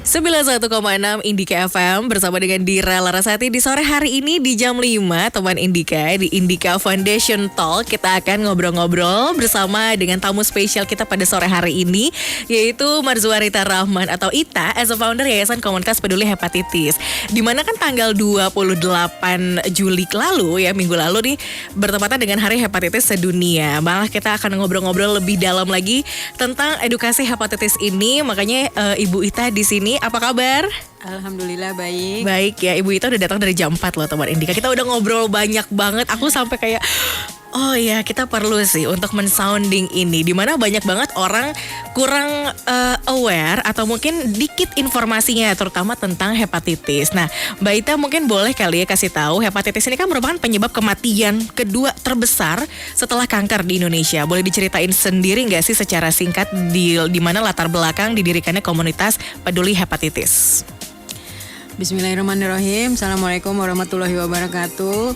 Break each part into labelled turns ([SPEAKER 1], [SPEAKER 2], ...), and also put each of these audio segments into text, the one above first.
[SPEAKER 1] 91,6 Indika FM bersama dengan Dira Larasati di sore hari ini di jam 5 teman Indika di Indika Foundation Talk. Kita akan ngobrol-ngobrol bersama dengan tamu spesial kita pada sore hari ini, yaitu Marzuarita Rahman atau Ita as a founder Yayasan Komunitas Peduli Hepatitis. Dimana kan tanggal 28 Juli lalu ya, minggu lalu nih, bertepatan dengan Hari Hepatitis Sedunia. Malah kita akan ngobrol-ngobrol lebih dalam lagi tentang edukasi hepatitis ini. Makanya Ibu Ita di sini. Apa kabar?
[SPEAKER 2] Alhamdulillah baik.
[SPEAKER 1] Baik ya, Ibu Ita udah datang dari jam 4 loh teman Indika. Kita udah ngobrol banyak banget. Aku sampai kayak oh ya, kita perlu sih untuk men-sounding ini, dimana banyak banget orang kurang aware atau mungkin dikit informasinya terutama tentang hepatitis. Nah, Mbak Ita mungkin boleh kali ya kasih tahu, hepatitis ini kan merupakan penyebab kematian kedua terbesar setelah kanker di Indonesia. Boleh diceritain sendiri nggak sih secara singkat di mana latar belakang didirikannya komunitas peduli hepatitis?
[SPEAKER 2] Bismillahirrahmanirrahim. Assalamualaikum warahmatullahi wabarakatuh.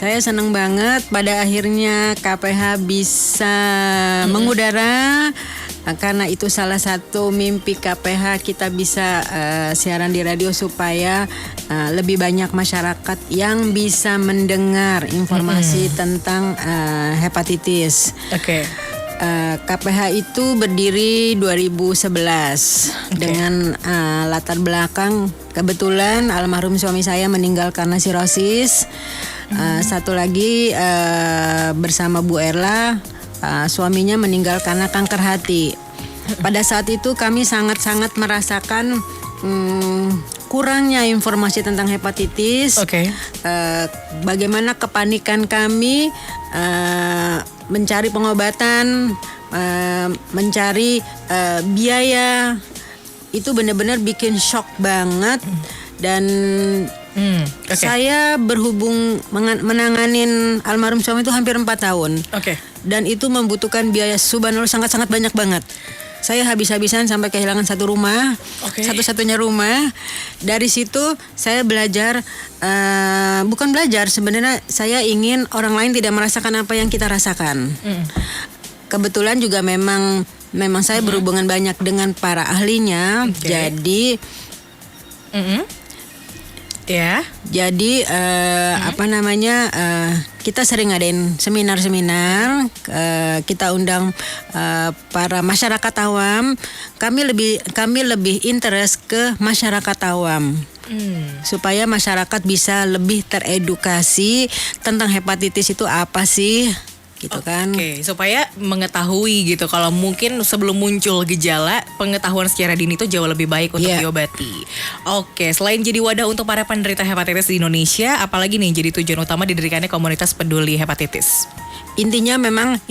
[SPEAKER 2] Saya senang banget pada akhirnya KPH bisa mengudara, karena itu salah satu mimpi KPH, kita bisa siaran di radio supaya lebih banyak masyarakat yang bisa mendengar informasi tentang hepatitis.
[SPEAKER 1] Oke.
[SPEAKER 2] KPH itu berdiri 2011 dengan latar belakang kebetulan almarhum suami saya meninggal karena sirosis. Satu lagi bersama Bu Erla, suaminya meninggal karena kanker hati. Pada saat itu kami sangat-sangat merasakan kurangnya informasi tentang hepatitis. Bagaimana kepanikan kami mencari pengobatan, mencari biaya, itu benar-benar bikin shock banget. Dan saya berhubung menanganin almarhum suami itu hampir 4 tahun. Dan itu membutuhkan biaya subhanallah sangat-sangat banyak banget. Saya habis-habisan sampai kehilangan satu rumah, satu-satunya rumah. Dari situ saya belajar, bukan belajar, sebenarnya saya ingin orang lain tidak merasakan apa yang kita rasakan. Kebetulan juga memang saya berhubungan banyak dengan para ahlinya, jadi jadi kita sering ngadain seminar-seminar, kita undang para masyarakat awam. Kami lebih interest ke masyarakat awam. Supaya masyarakat bisa lebih teredukasi tentang hepatitis itu apa sih, gitu kan.
[SPEAKER 1] Supaya mengetahui gitu, kalau mungkin sebelum muncul gejala, pengetahuan secara dini itu jauh lebih baik untuk diobati. Selain jadi wadah untuk para penderita hepatitis di Indonesia, apalagi nih jadi tujuan utama didirikannya komunitas peduli hepatitis?
[SPEAKER 2] Intinya memang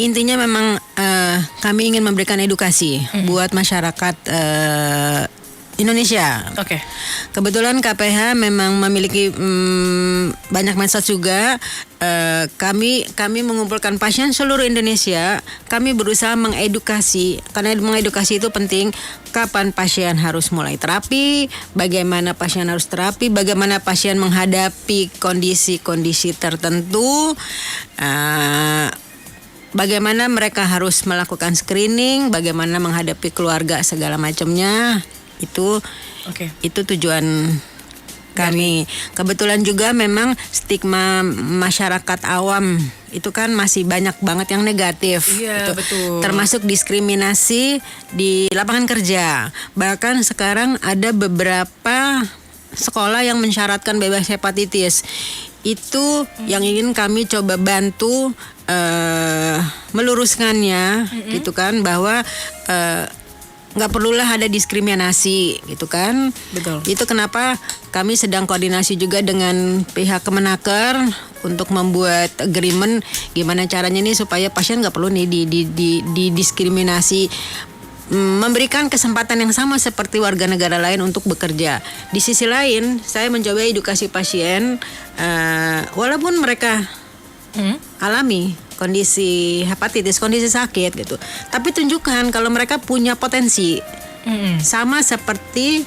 [SPEAKER 2] kami ingin memberikan edukasi buat masyarakat Indonesia. Kebetulan KPH memang memiliki banyak medsos juga. Kami mengumpulkan pasien seluruh Indonesia. Kami berusaha mengedukasi, karena mengedukasi itu penting. Kapan pasien harus mulai terapi, bagaimana pasien harus terapi, bagaimana pasien menghadapi kondisi-kondisi tertentu, bagaimana mereka harus melakukan screening, bagaimana menghadapi keluarga segala macamnya. Itu tujuan kami. Kebetulan juga memang stigma masyarakat awam itu kan masih banyak banget yang negatif.
[SPEAKER 1] Betul.
[SPEAKER 2] Termasuk diskriminasi di lapangan kerja. Bahkan sekarang ada beberapa sekolah yang mensyaratkan bebas hepatitis. Itu yang ingin kami coba bantu meluruskannya, gitu kan, bahwa nggak perlulah ada diskriminasi, gitu kan.
[SPEAKER 1] Betul.
[SPEAKER 2] Itu kenapa kami sedang koordinasi juga dengan pihak Kemenaker untuk membuat agreement gimana caranya nih supaya pasien nggak perlu nih didiskriminasi, memberikan kesempatan yang sama seperti warga negara lain untuk bekerja. Di sisi lain, saya mencoba edukasi pasien, walaupun mereka alami kondisi hepatitis, kondisi sakit gitu, tapi tunjukkan kalau mereka punya potensi sama seperti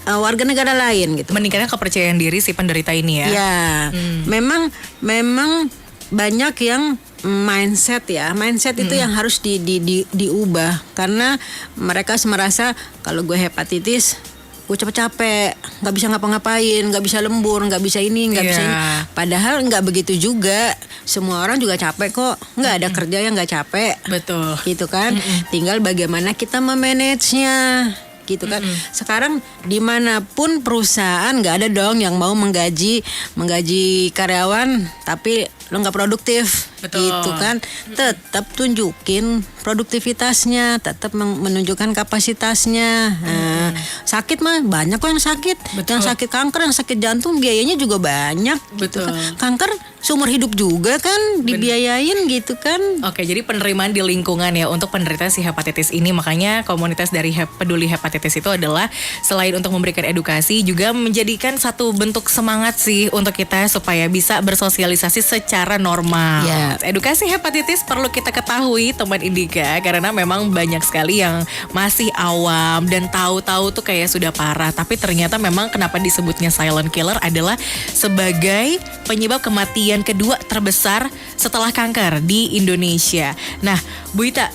[SPEAKER 2] warga negara lain gitu.
[SPEAKER 1] Meningkatkan kepercayaan diri si penderita ini ya.
[SPEAKER 2] Memang banyak yang mindset itu yang harus diubah, karena mereka merasa kalau gue hepatitis gue capek-capek, nggak bisa ngapa-ngapain, nggak bisa lembur, nggak bisa ini, nggak bisa ini. Padahal nggak begitu juga. Semua orang juga capek kok. Nggak ada kerja yang nggak capek.
[SPEAKER 1] Betul.
[SPEAKER 2] Gitu kan. Tinggal bagaimana kita memanagenya. Gitu kan. Sekarang dimanapun perusahaan nggak ada dong yang mau menggaji karyawan tapi lo nggak produktif.
[SPEAKER 1] Betul.
[SPEAKER 2] Gitu kan. Tetap tunjukin produktivitasnya, tetap menunjukkan kapasitasnya. Nah, sakit mah banyak kok yang sakit.
[SPEAKER 1] Betul.
[SPEAKER 2] Yang sakit kanker, yang sakit jantung biayanya juga banyak. Gitu
[SPEAKER 1] Betul.
[SPEAKER 2] kan. Kanker seumur hidup juga kan dibiayain gitu kan.
[SPEAKER 1] Oke, jadi penerimaan di lingkungan ya untuk penderita si hepatitis ini. Makanya komunitas dari peduli hepatitis itu adalah selain untuk memberikan edukasi juga menjadikan satu bentuk semangat sih untuk kita supaya bisa bersosialisasi secara normal.
[SPEAKER 2] Ya.
[SPEAKER 1] Edukasi hepatitis perlu kita ketahui teman Indika karena memang banyak sekali yang masih awam dan tahu-tahu tuh kayak sudah parah. Tapi ternyata memang kenapa disebutnya silent killer adalah sebagai penyebab kematian kedua terbesar setelah kanker di Indonesia. Nah, Bu Ita,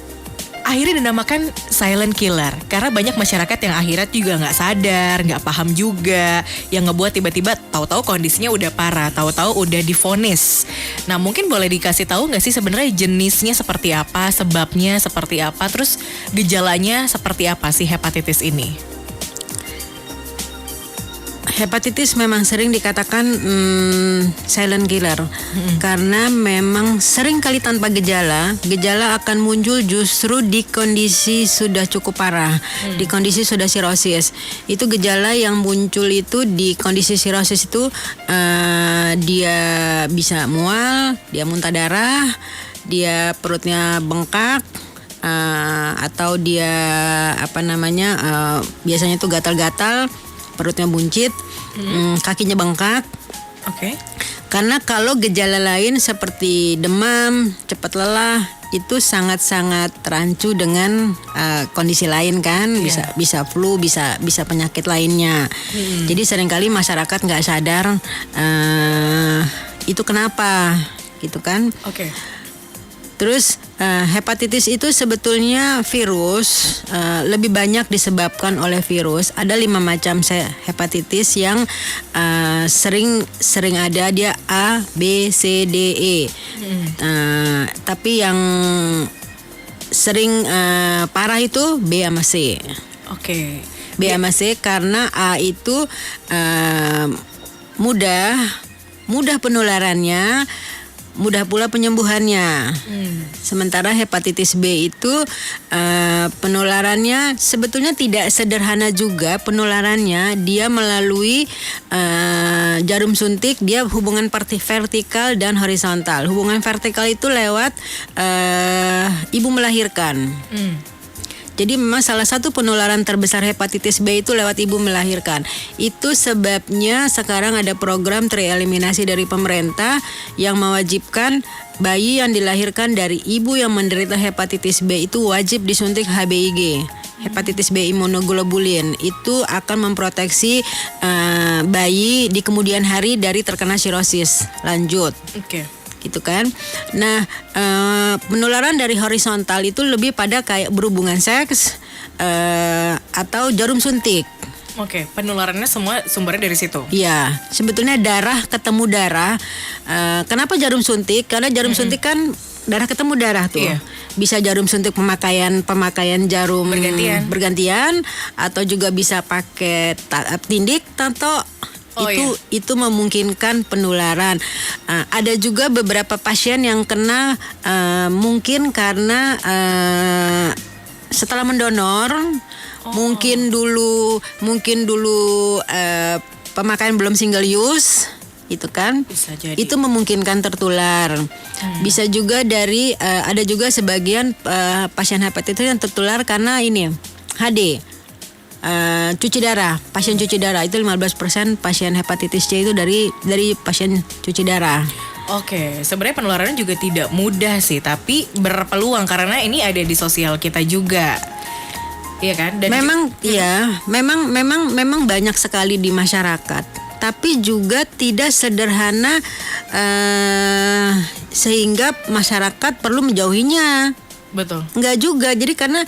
[SPEAKER 1] akhirnya dinamakan silent killer karena banyak masyarakat yang akhirnya juga nggak sadar, nggak paham juga, yang ngebuat tiba-tiba tahu-tahu kondisinya udah parah, tahu-tahu udah divonis. Nah, mungkin boleh dikasih tahu nggak sih sebenarnya jenisnya seperti apa, sebabnya seperti apa, terus gejalanya seperti apa sih hepatitis ini?
[SPEAKER 2] Hepatitis memang sering dikatakan silent killer karena memang sering kali tanpa gejala akan muncul justru di kondisi sudah cukup parah, di kondisi sudah sirosis. Itu gejala yang muncul itu di kondisi sirosis itu dia bisa mual, dia muntah darah, dia perutnya bengkak. Atau dia biasanya itu gatal-gatal, perutnya buncit, kakinya bengkak.
[SPEAKER 1] Oke.
[SPEAKER 2] Karena kalau gejala lain seperti demam, cepat lelah itu sangat-sangat rancu dengan kondisi lain kan, bisa flu, bisa penyakit lainnya. Jadi seringkali masyarakat nggak sadar itu kenapa, gitu kan?
[SPEAKER 1] Oke.
[SPEAKER 2] Terus hepatitis itu sebetulnya virus, lebih banyak disebabkan oleh virus. Ada 5 macam hepatitis yang sering ada, dia A, B, C, D, E. Tapi yang sering parah itu B sama C.
[SPEAKER 1] Oke.
[SPEAKER 2] B sama C karena A itu mudah penularannya, mudah pula penyembuhannya. Sementara hepatitis B itu penularannya sebetulnya tidak sederhana juga penularannya. Dia melalui jarum suntik, dia hubungan vertikal dan horizontal. Hubungan vertikal itu lewat ibu melahirkan. Jadi memang salah satu penularan terbesar hepatitis B itu lewat ibu melahirkan. Itu sebabnya sekarang ada program tereliminasi dari pemerintah yang mewajibkan bayi yang dilahirkan dari ibu yang menderita hepatitis B itu wajib disuntik HBIG. Hepatitis B imunoglobulin itu akan memproteksi bayi di kemudian hari dari terkena sirosis lanjut.
[SPEAKER 1] Oke.
[SPEAKER 2] Gitu kan. Nah, penularan dari horizontal itu lebih pada kayak berhubungan seks atau jarum suntik.
[SPEAKER 1] Oke, penularannya semua sumbernya dari situ.
[SPEAKER 2] Iya, sebetulnya darah ketemu darah. Kenapa jarum suntik? Karena jarum suntik kan darah ketemu darah tuh.
[SPEAKER 1] Iya.
[SPEAKER 2] Bisa jarum suntik pemakaian jarum bergantian atau juga bisa pakai tindik, tato. Itu memungkinkan penularan. Ada juga beberapa pasien yang kena mungkin karena setelah mendonor, mungkin dulu pemakaian belum single use, itu kan?
[SPEAKER 1] Bisa jadi.
[SPEAKER 2] Itu memungkinkan tertular. Bisa juga dari ada juga sebagian pasien hepatitis yang tertular karena ini HD. Cuci darah, pasien cuci darah itu 15% pasien hepatitis C itu dari pasien cuci darah.
[SPEAKER 1] Oke, sebenarnya penularannya juga tidak mudah sih, tapi berpeluang karena ini ada di sosial kita juga. Iya kan? Dan memang banyak sekali di masyarakat, tapi juga tidak sederhana
[SPEAKER 2] sehingga masyarakat perlu menjauhinya.
[SPEAKER 1] Betul.
[SPEAKER 2] Enggak juga. Jadi karena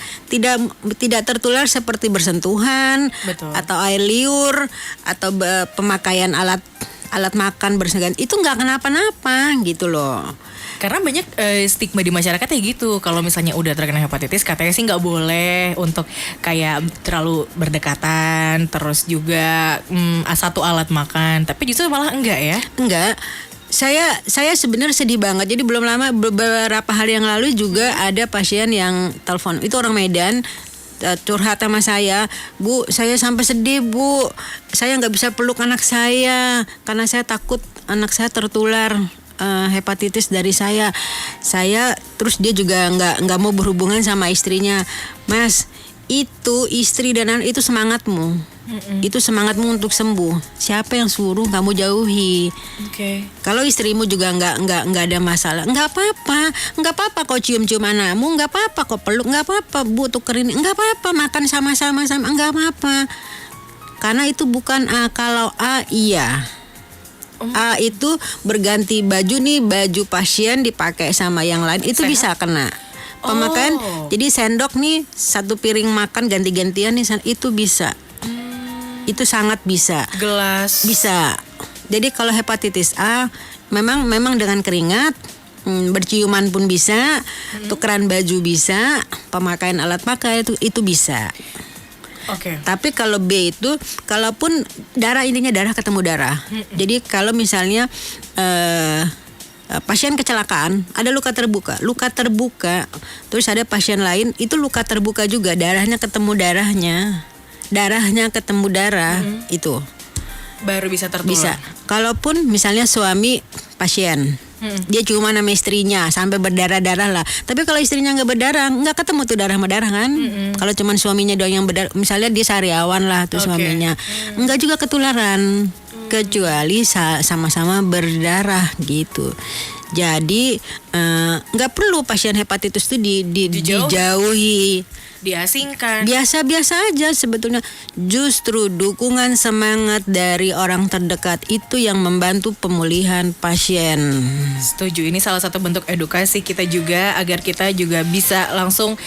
[SPEAKER 2] tidak tertular seperti bersentuhan,
[SPEAKER 1] Betul.
[SPEAKER 2] atau air liur, atau pemakaian alat makan bersentuhan, itu nggak kenapa-napa gitu loh.
[SPEAKER 1] Karena banyak stigma di masyarakat kayak gitu. Kalau misalnya udah terkena hepatitis, katanya sih nggak boleh untuk kayak terlalu berdekatan, terus juga satu alat makan. Tapi justru malah enggak ya?
[SPEAKER 2] Enggak. Saya sebenarnya sedih banget. Jadi belum lama, beberapa hari yang lalu juga ada pasien yang telepon. Itu orang Medan, curhat sama saya, Bu, saya sampai sedih, Bu. Saya nggak bisa peluk anak saya karena saya takut anak saya tertular hepatitis dari saya. Terus dia juga nggak mau berhubungan sama istrinya. Mas, itu istri dan anak itu semangatmu. Itu semangatmu untuk sembuh. Siapa yang suruh kamu jauhi?
[SPEAKER 1] Oke.
[SPEAKER 2] Kalau istrimu juga nggak ada masalah, nggak apa-apa kok cium-cium anakmu, nggak apa-apa kok peluk, nggak apa-apa Bu tukerin, nggak apa-apa makan sama-sama, nggak apa-apa. Karena itu bukan A. Kalau A iya. A itu berganti baju nih, baju pasien dipakai sama yang lain itu bisa kena. Pemakaian, jadi sendok nih satu piring makan ganti-gantian nih itu bisa. Itu sangat bisa.
[SPEAKER 1] Gelas.
[SPEAKER 2] Bisa. Jadi kalau hepatitis A memang dengan keringat, berciuman pun bisa, tukeran baju bisa, pemakaian alat pakai itu bisa.
[SPEAKER 1] Oke.
[SPEAKER 2] Tapi kalau B itu, kalaupun intinya darah ketemu darah. Jadi kalau misalnya pasien kecelakaan, ada luka terbuka, terus ada pasien lain itu luka terbuka juga, darahnya ketemu darah, itu
[SPEAKER 1] Baru bisa tertular.
[SPEAKER 2] bisa. Kalaupun misalnya suami pasien, dia cuma sama istrinya sampai berdarah-darah lah. Tapi kalau istrinya nggak berdarah, nggak ketemu tuh darah sama darah kan. Kalau cuma suaminya doang yang berdarah, misalnya dia sariawan lah tuh suaminya, nggak juga ketularan, kecuali sama-sama berdarah gitu. Jadi nggak perlu pasien hepatitis itu dijauhi.
[SPEAKER 1] Diasingkan.
[SPEAKER 2] Biasa-biasa aja sebetulnya. Justru dukungan semangat dari orang terdekat itu yang membantu pemulihan pasien.
[SPEAKER 1] Setuju, ini salah satu bentuk edukasi kita juga agar kita juga bisa langsung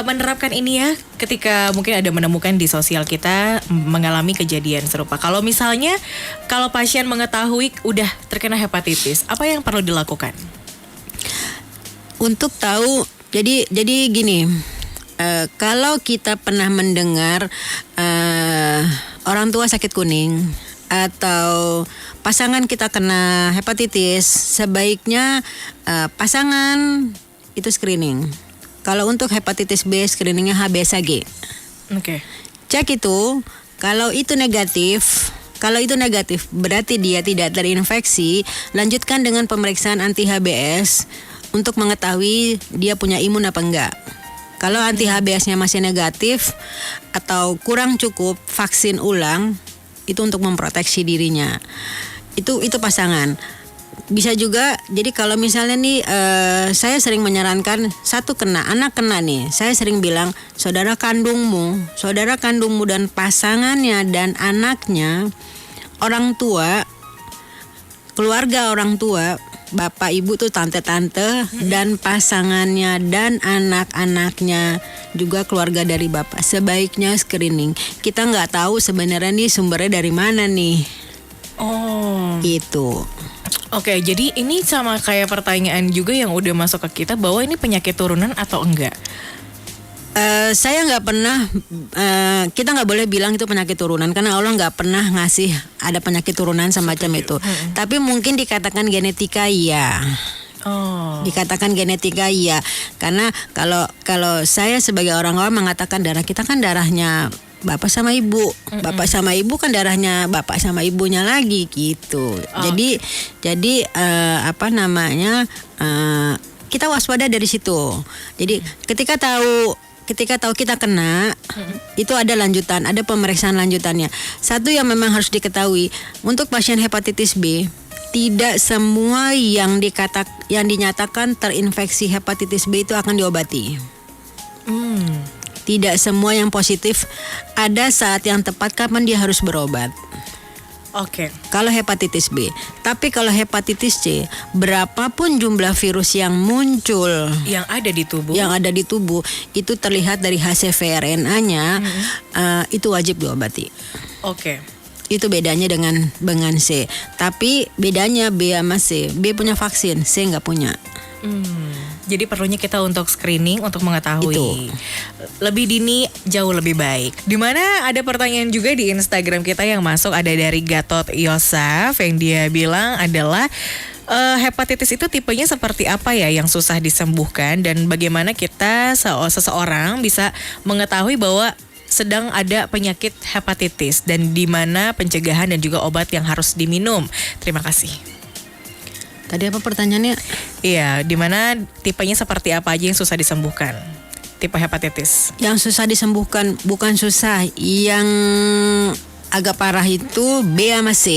[SPEAKER 1] menerapkan ini ya ketika mungkin ada menemukan di sosial kita mengalami kejadian serupa. Kalau misalnya kalau pasien mengetahui udah terkena hepatitis, apa yang perlu dilakukan?
[SPEAKER 2] Untuk tahu, jadi gini. Kalau kita pernah mendengar orang tua sakit kuning atau pasangan kita kena hepatitis, sebaiknya pasangan itu screening. Kalau untuk hepatitis B, screeningnya HbSAg.
[SPEAKER 1] Oke.
[SPEAKER 2] Cek itu, kalau itu negatif berarti dia tidak terinfeksi. Lanjutkan dengan pemeriksaan anti HbS untuk mengetahui dia punya imun apa enggak. Kalau anti HbS-nya masih negatif atau kurang cukup, vaksin ulang itu untuk memproteksi dirinya. Itu pasangan. Bisa juga, jadi kalau misalnya nih saya sering menyarankan anak kena nih, saya sering bilang saudara kandungmu dan pasangannya dan anaknya, orang tua, keluarga orang tua, bapak ibu tuh tante-tante dan pasangannya dan anak-anaknya juga keluarga dari bapak, sebaiknya screening. Kita nggak tahu sebenarnya nih sumbernya dari mana nih. Itu.
[SPEAKER 1] Oke, jadi ini sama kayak pertanyaan juga yang udah masuk ke kita bahwa ini penyakit turunan atau enggak?
[SPEAKER 2] Saya nggak pernah, kita nggak boleh bilang itu penyakit turunan karena Allah nggak pernah ngasih ada penyakit turunan semacam itu. Tapi mungkin dikatakan genetika iya. Dikatakan genetika iya, karena kalau saya sebagai orang awam mengatakan darah kita kan darahnya bapak sama ibu, bapak sama ibu kan darahnya bapak sama ibunya lagi gitu. Jadi kita waspada dari situ. Jadi ketika tahu kita kena, itu ada lanjutan, ada pemeriksaan lanjutannya. Satu yang memang harus diketahui, untuk pasien hepatitis B, tidak semua yang dinyatakan terinfeksi hepatitis B itu akan diobati. Tidak semua yang positif ada saat yang tepat kapan dia harus berobat.
[SPEAKER 1] Oke.
[SPEAKER 2] Kalau hepatitis B. Tapi kalau hepatitis C, berapapun jumlah virus yang muncul
[SPEAKER 1] Yang ada di tubuh.
[SPEAKER 2] itu terlihat dari hasil VRNA-nya, itu wajib diobati.
[SPEAKER 1] Oke.
[SPEAKER 2] Itu bedanya dengan C. Tapi bedanya B sama C. B punya vaksin, C nggak punya.
[SPEAKER 1] Jadi perlunya kita untuk screening untuk mengetahui
[SPEAKER 2] Itu.
[SPEAKER 1] lebih dini jauh lebih baik. Dimana ada pertanyaan juga di Instagram kita yang masuk, ada dari Gatot Yosaf yang dia bilang adalah hepatitis itu tipenya seperti apa ya yang susah disembuhkan, dan bagaimana kita seseorang bisa mengetahui bahwa sedang ada penyakit hepatitis dan di mana pencegahan dan juga obat yang harus diminum. Terima kasih.
[SPEAKER 2] Tadi apa pertanyaannya?
[SPEAKER 1] Iya, di mana tipenya seperti apa aja yang susah disembuhkan? Tipe hepatitis.
[SPEAKER 2] Yang susah disembuhkan bukan susah, yang agak parah itu B sama C.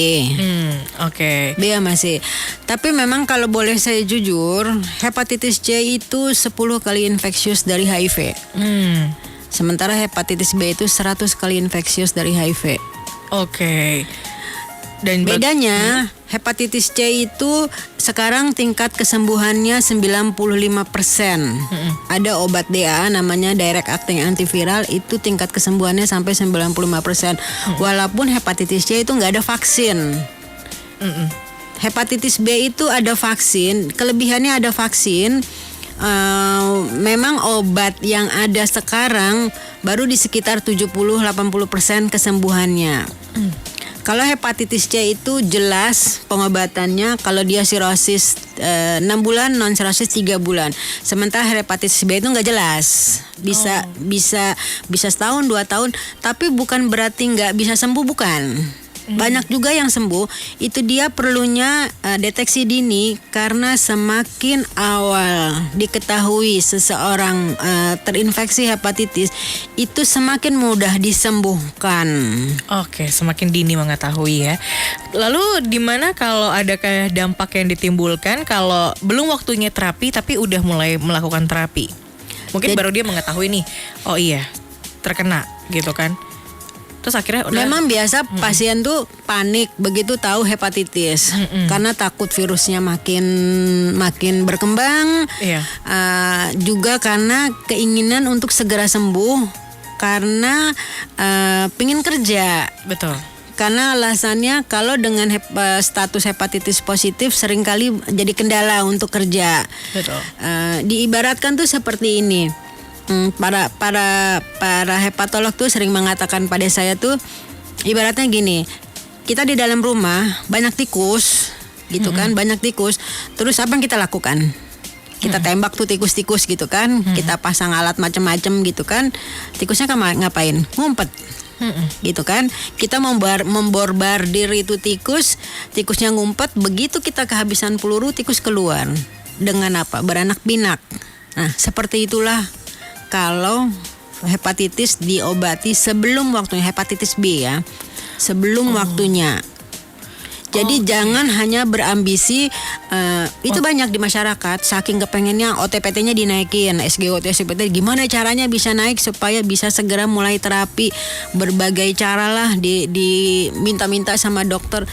[SPEAKER 1] Oke.
[SPEAKER 2] B sama C. Tapi memang kalau boleh saya jujur, hepatitis C itu 10 kali infeksius dari HIV. Sementara hepatitis B itu 100 kali infeksius dari HIV.
[SPEAKER 1] Oke. Dan
[SPEAKER 2] Bedanya hepatitis C itu sekarang tingkat kesembuhannya 95%. Ada obat DA namanya direct acting antiviral, itu tingkat kesembuhannya sampai 95%. Walaupun hepatitis C itu nggak ada vaksin. Hepatitis B itu ada vaksin, kelebihannya ada vaksin. Memang obat yang ada sekarang baru di sekitar 70-80% kesembuhannya. Kalau hepatitis C itu jelas pengobatannya, kalau dia sirosis 6 bulan, non sirosis 3 bulan. Sementara hepatitis B itu nggak jelas. Bisa setahun 2 tahun, tapi bukan berarti nggak bisa sembuh, bukan. Banyak juga yang sembuh. Itu dia perlunya deteksi dini, karena semakin awal diketahui seseorang terinfeksi hepatitis, itu semakin mudah disembuhkan.
[SPEAKER 1] Oke, semakin dini mengetahui ya. Lalu di mana kalau adakah dampak yang ditimbulkan kalau belum waktunya terapi tapi udah mulai melakukan terapi? Mungkin baru dia mengetahui nih, oh iya terkena gitu kan. Terus akhirnya udah.
[SPEAKER 2] Memang biasa pasien tuh panik begitu tahu hepatitis, karena takut virusnya makin berkembang.
[SPEAKER 1] Iya.
[SPEAKER 2] Juga karena keinginan untuk segera sembuh, karena pengen kerja.
[SPEAKER 1] Betul.
[SPEAKER 2] Karena alasannya kalau dengan status hepatitis positif seringkali jadi kendala untuk kerja.
[SPEAKER 1] Betul.
[SPEAKER 2] Diibaratkan tuh seperti ini. Para hepatolog tuh sering mengatakan pada saya tuh, ibaratnya gini, kita di dalam rumah banyak tikus gitu kan, banyak tikus. Terus apa yang kita lakukan? Kita tembak tuh tikus-tikus gitu kan, kita pasang alat macam-macam gitu kan. Tikusnya ngapain? Ngumpet. Gitu kan, kita memborbardir itu tikusnya ngumpet. Begitu kita kehabisan peluru, tikus keluar dengan apa? Beranak pinak. Nah, seperti itulah kalau hepatitis diobati sebelum waktunya, hepatitis B ya, sebelum waktunya. Jadi jangan hanya berambisi, itu banyak di masyarakat saking kepengennya OTPT-nya dinaikin, SGOT, SPT, gimana caranya bisa naik supaya bisa segera mulai terapi, berbagai cara lah diminta-minta sama dokter.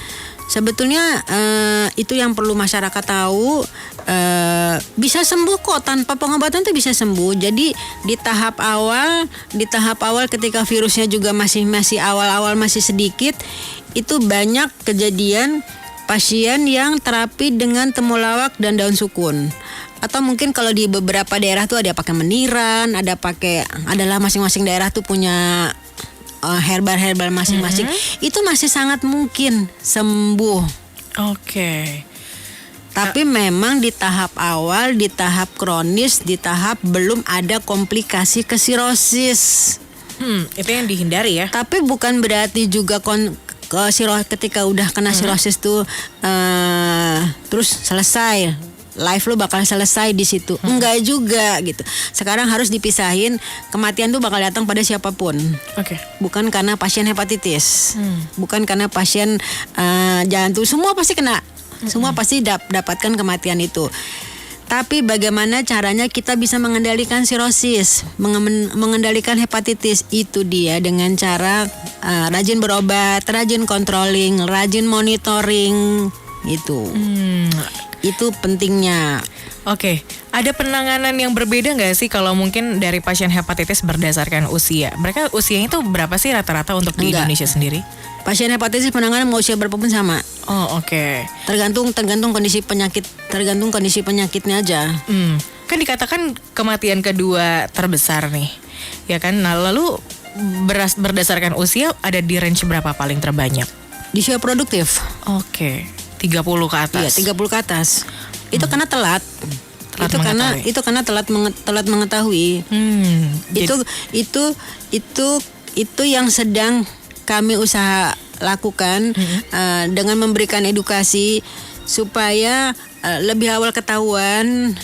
[SPEAKER 2] Sebetulnya itu yang perlu masyarakat tahu, bisa sembuh kok tanpa pengobatan tuh bisa sembuh. Jadi di tahap awal ketika virusnya juga masih awal-awal masih sedikit, itu banyak kejadian pasien yang terapi dengan temulawak dan daun sukun. Atau mungkin kalau di beberapa daerah tuh ada pakai meniran, adalah masing-masing daerah tuh punya herbal masing-masing. Itu masih sangat mungkin sembuh.
[SPEAKER 1] Oke.
[SPEAKER 2] Tapi memang di tahap awal, di tahap kronis, di tahap belum ada komplikasi ke sirosis.
[SPEAKER 1] Itu yang dihindari ya.
[SPEAKER 2] Tapi bukan berarti juga ketika udah kena sirosis tuh terus selesai. Life lo bakal selesai di situ. Enggak juga gitu. Sekarang harus dipisahin, kematian tuh bakal datang pada siapapun.
[SPEAKER 1] Oke.
[SPEAKER 2] Bukan karena pasien hepatitis. Bukan karena pasien jantung, semua pasti kena. Semua pasti dapatkan kematian itu. Tapi bagaimana caranya kita bisa mengendalikan sirosis, mengendalikan hepatitis, itu dia dengan cara rajin berobat, rajin controlling, rajin monitoring gitu. Itu pentingnya.
[SPEAKER 1] Oke, ada penanganan yang berbeda nggak sih kalau mungkin dari pasien hepatitis berdasarkan usia? Mereka usianya itu berapa sih rata-rata untuk di
[SPEAKER 2] Enggak.
[SPEAKER 1] Indonesia sendiri?
[SPEAKER 2] Pasien hepatitis penanganan mau usia berapapun sama.
[SPEAKER 1] Oh, oke.
[SPEAKER 2] Tergantung kondisi penyakit, tergantung kondisi penyakitnya aja.
[SPEAKER 1] Kan dikatakan kematian kedua terbesar nih, ya kan? Nah, lalu berdasarkan usia ada di range berapa paling terbanyak?
[SPEAKER 2] Di usia produktif.
[SPEAKER 1] Oke, 30 ke atas.
[SPEAKER 2] Iya, 30 ke atas. Itu karena telat.
[SPEAKER 1] Telat
[SPEAKER 2] Itu karena telat mengetahui. Itu yang sedang kami usaha lakukan dengan memberikan edukasi supaya lebih awal ketahuan,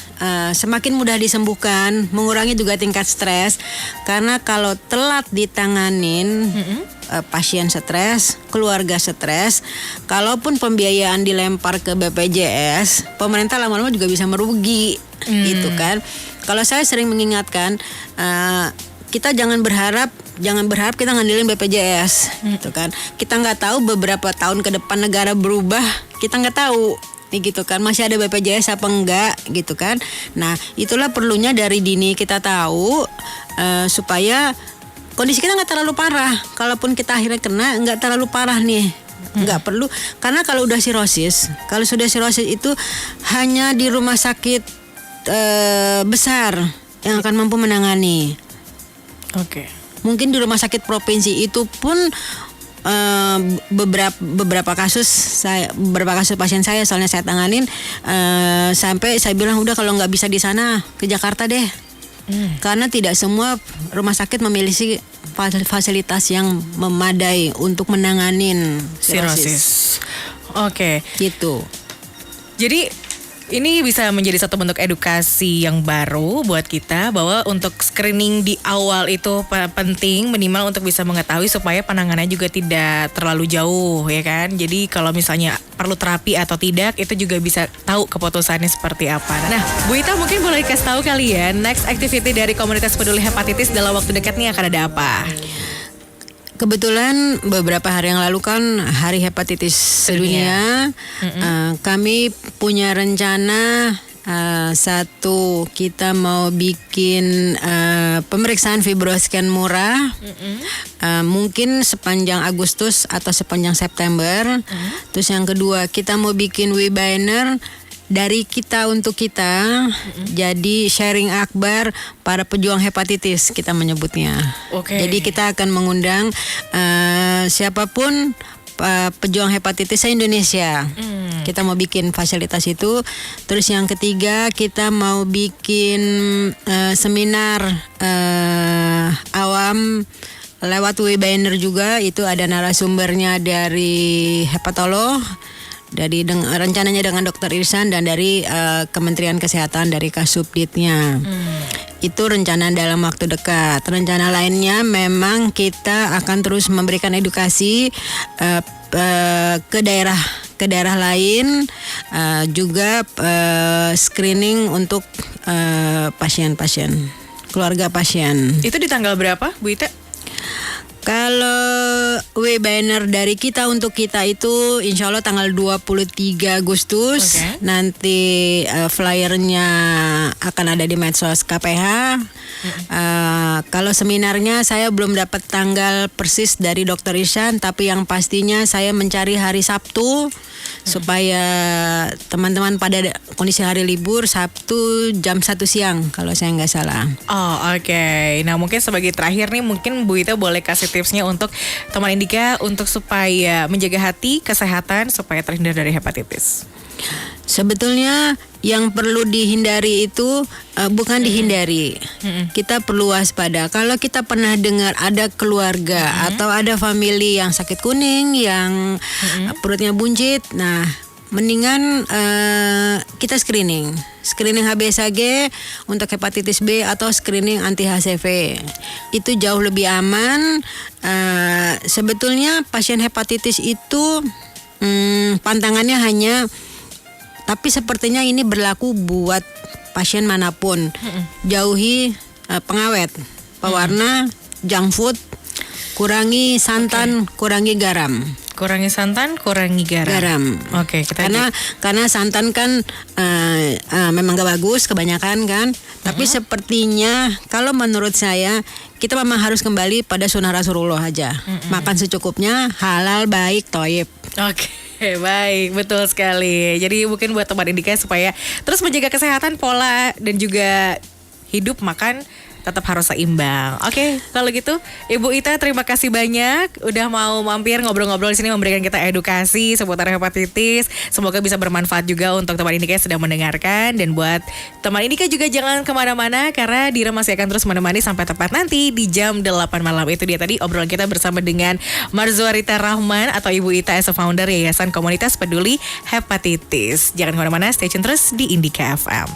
[SPEAKER 2] semakin mudah disembuhkan, mengurangi juga tingkat stres. Karena kalau telat ditanganin, pasien stres, keluarga stres, kalaupun pembiayaan dilempar ke BPJS, pemerintah lama-lama juga bisa merugi, gitu kan. Kalau saya sering mengingatkan, kita jangan berharap kita ngandelin BPJS, gitu kan. Kita nggak tahu beberapa tahun ke depan negara berubah, kita nggak tahu, gitu kan. Masih ada BPJS apa enggak, gitu kan. Nah, itulah perlunya dari dini kita tahu supaya kondisi kita nggak terlalu parah. Kalaupun kita akhirnya kena, nggak terlalu parah nih. Nggak perlu, karena kalau sudah sirosis itu hanya di rumah sakit besar yang akan mampu menangani.
[SPEAKER 1] Oke.
[SPEAKER 2] Mungkin di rumah sakit provinsi itu pun beberapa kasus pasien saya soalnya saya tanganin, sampai saya bilang udah kalau nggak bisa di sana ke Jakarta deh. Karena tidak semua rumah sakit memiliki fasilitas yang memadai untuk menanganin sirosis.
[SPEAKER 1] Oke.
[SPEAKER 2] Gitu.
[SPEAKER 1] Jadi ini bisa menjadi satu bentuk edukasi yang baru buat kita bahwa untuk screening di awal itu penting, minimal untuk bisa mengetahui supaya penanganannya juga tidak terlalu jauh, ya kan. Jadi kalau misalnya perlu terapi atau tidak, itu juga bisa tahu keputusannya seperti apa. Nah, Bu Ita mungkin boleh kasih tahu kali ya, next activity dari komunitas peduli hepatitis dalam waktu dekat nih akan ada apa?
[SPEAKER 2] Kebetulan beberapa hari yang lalu kan Hari Hepatitis Sedunia. Kami punya rencana satu, kita mau bikin pemeriksaan fibroscan murah, mungkin sepanjang Agustus atau sepanjang September. Terus yang kedua, kita mau bikin webinar dari kita untuk kita, jadi sharing akbar para pejuang hepatitis kita menyebutnya.
[SPEAKER 1] Oke.
[SPEAKER 2] Jadi kita akan mengundang siapapun pejuang hepatitis se-Indonesia. Kita mau bikin fasilitas itu. Terus yang ketiga, kita mau bikin seminar awam lewat webinar juga. Itu ada narasumbernya dari hepatolog, dari rencananya dengan Dr. Irsan, dan dari Kementerian Kesehatan dari Kasubditnya. Itu rencana dalam waktu dekat. Rencana lainnya memang kita akan terus memberikan edukasi ke daerah lain, juga screening untuk pasien-pasien, keluarga pasien.
[SPEAKER 1] Itu di tanggal berapa, Bu Ita?
[SPEAKER 2] Kalau webinar dari kita untuk kita itu insya Allah tanggal 23 Agustus.
[SPEAKER 1] Oke.
[SPEAKER 2] Nanti flyernya akan ada di medsos KPH. Kalau seminarnya saya belum dapat tanggal persis dari Dr. Irsan, tapi yang pastinya saya mencari hari Sabtu supaya teman-teman pada kondisi hari libur, Sabtu jam 1 siang kalau saya nggak salah.
[SPEAKER 1] Oh, oke. Nah, mungkin sebagai terakhir nih, mungkin Bu Ita boleh kasih tipsnya untuk teman Indika untuk supaya menjaga hati, kesehatan, supaya terhindar dari hepatitis.
[SPEAKER 2] Sebetulnya yang perlu dihindari itu bukan dihindari. Kita perlu waspada. Kalau kita pernah dengar ada keluarga atau ada famili yang sakit kuning, yang perutnya buncit, nah mendingan kita screening HBsAg untuk hepatitis B atau screening anti HCV. Itu jauh lebih aman. Sebetulnya pasien hepatitis itu pantangannya hanya, tapi sepertinya ini berlaku buat pasien manapun. Jauhi pengawet, pewarna, junk food, kurangi santan, kurangi garam.
[SPEAKER 1] Kurangi santan, kurangi garam. Oke, kita
[SPEAKER 2] karena santan kan memang gak bagus kebanyakan kan. Tapi sepertinya kalau menurut saya kita memang harus kembali pada sunnah Rasulullah aja. Makan secukupnya, halal, baik, toib.
[SPEAKER 1] Oke, baik, betul sekali. Jadi mungkin buat teman Indika supaya terus menjaga kesehatan, pola dan juga hidup makan tetap harus seimbang. Oke, kalau gitu Ibu Ita terima kasih banyak udah mau mampir ngobrol-ngobrol di sini memberikan kita edukasi seputar hepatitis. Semoga bisa bermanfaat juga untuk teman Indika yang sedang mendengarkan, dan buat teman Indika juga jangan kemana-mana karena Dira masih akan terus menemani sampai tepat nanti di jam 8 malam. Itu dia tadi obrolan kita bersama dengan Marzuarita Rahman atau Ibu Ita as a founder Yayasan Komunitas Peduli Hepatitis. Jangan kemana-mana, stay tune terus di Indika FM.